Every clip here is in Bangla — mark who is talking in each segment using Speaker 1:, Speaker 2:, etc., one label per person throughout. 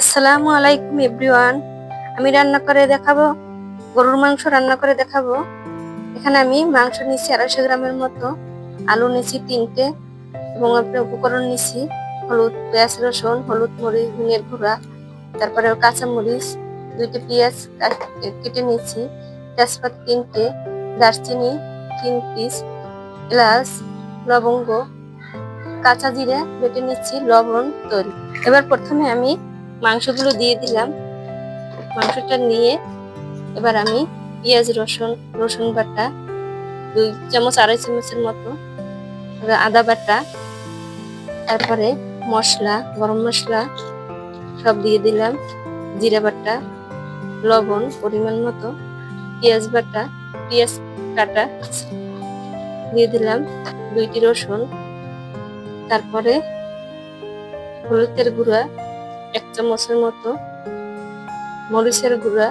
Speaker 1: আসসালামু আলাইকুম এভরিওয়ান। আমি রান্না করে দেখাবো, গরুর মাংস রান্না করে দেখাবো। এখানে আমি মাংস নিচ্ছি 250 গ্রামের মতো, আলু নিচ্ছি 3টে এবং আপনার উপকরণ নিচ্ছি হলুদ, পেঁয়াজ, রসুন, হলুদ, মরিচ, ধনিয়ার গুঁড়া, তারপরে কাঁচা মরিচ 2টে, পেঁয়াজ কেটে নিচ্ছি, তেজপাতা 3টে, দারচিনি 3 পিস, এলাচ, লবঙ্গ, কাঁচা জিরে বেটে নিচ্ছি, লবণ, তেল। এবার প্রথমে আমি মাংসগুলো দিয়ে দিলাম। মাংসটা নিয়ে এবার আমি পেঁয়াজ, রসুন বাটা 2 চামচ, 2.5 চামচের মতো, আদা বাটা, তারপরে মশলা, গরম মশলা সব দিয়ে দিলাম, জিরা বাটা, লবণ পরিমাণ মতো, পেঁয়াজ বাটা, পেঁয়াজ কাটা দিয়ে দিলাম, 2টি রসুন, তারপরে হলুদের গুঁড়া 1 চামচের মতো, মরিচের গুঁড়া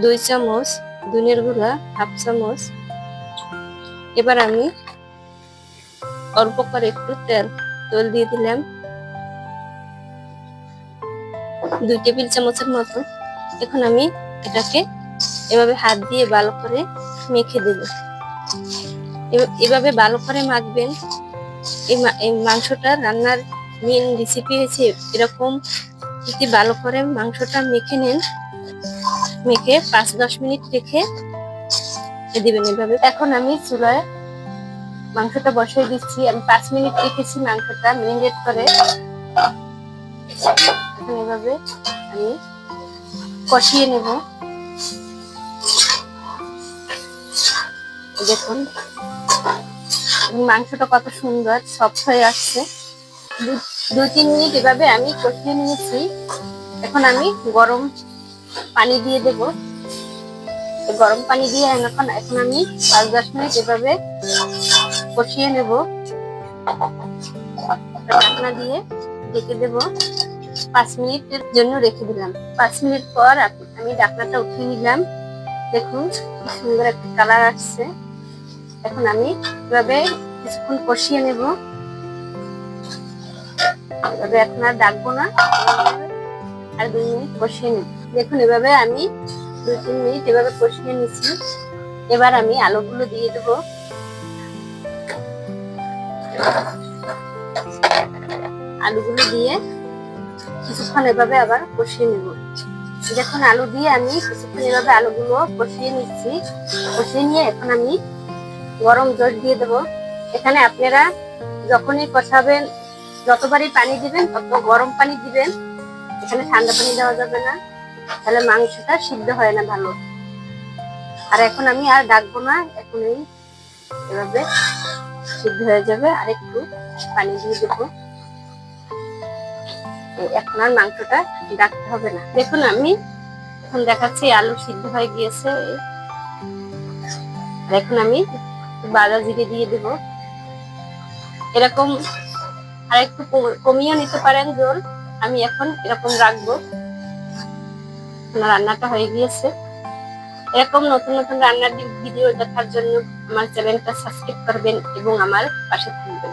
Speaker 1: 2 চামচ, ধনিয়ার গুঁড়া 1/2 চামচ। এবার আমি অল্প করে একটু তেল দিয়ে দিলাম, 2 টেবিল চামচের মতো। এখন আমি এটাকে এভাবে হাত দিয়ে ভালো করে মেখে দেব। এভাবে ভালো করে মাখবেন। এই মাংসটা রান্নার মেন রেসিপি হয়েছে এরকম, যদি ভালো করে মাংসটা মেখে নেন, মেখে 5-10 মিনিট রেখে দিবেন এভাবে। এখন আমি চুলায় মাংসটা বসিয়ে দিচ্ছি। আমি 5 মিনিট রেখেছি মাংসটা ম্যারিনেট করে। এখন এভাবে আমি কষিয়ে নেব। দেখুন মাংসটা কত সুন্দর সফট হয়ে আসছে। 2-3 মিনিট এভাবে আমি কষিয়ে নিয়েছি। এখন আমি গরম পানি দিয়ে দেব। গরম পানি দিয়ে এখন আমি 5-10 মিনিট এভাবে কষিয়ে নেব। ঢাকনা দিয়ে ঢেকে দেব। 5 মিনিটের জন্য রেখে দিলাম। 5 মিনিট পর আমি ঢাকনাটা উঠিয়ে নিলাম। দেখুন কি সুন্দর একটা কালার আসছে। এখন আমি এভাবে কিছুক্ষণ কষিয়ে নেব। এভাবে এখন আর ডাকবো না, আর 2 মিনিট কষিয়ে নেব। দেখুন এভাবে আমি 2-3 মিনিট এভাবে কষিয়ে নিচ্ছি। এবার আমি আলুগুলো দিয়ে দেব। আলুগুলো দিয়ে কিছুক্ষণ এভাবে আবার কষিয়ে নেব। দেখুন আলু দিয়ে আমি কিছুক্ষণ এভাবে আলুগুলো কষিয়ে নিচ্ছি। কষিয়ে নিয়ে এখন আমি গরম জল দিয়ে দেব। এখানে আপনারা যখনই কষাবেন, যতবারই পানি দিবেন তত গরম পানি দিবেন। এখানে ঠান্ডা পানি দেওয়া যাবে না, তাহলে মাংসটা সিদ্ধ হয় না ভালো। আর এখন আমি আর ডাকবো না, এখন এভাবে সিদ্ধ হয়ে যাবে। আর একটু পানি দিয়ে দেবো। এখন আর মাংসটা ডাকতে হবে না। দেখুন আমি এখন দেখাচ্ছি আলু সিদ্ধ হয়ে গিয়েছে। এখন আমি বাদা জিরে দিয়ে দেব। এরকম আর একটু কমিয়ে নিতে পারেন ঝোল। আমি এখন এরকম রাখবো। রান্নাটা হয়ে গিয়েছে। এরকম নতুন নতুন রান্নার ভিডিও দেখার জন্য আমার চ্যানেলটা সাবস্ক্রাইব করবেন এবং আমার পাশে থাকবেন।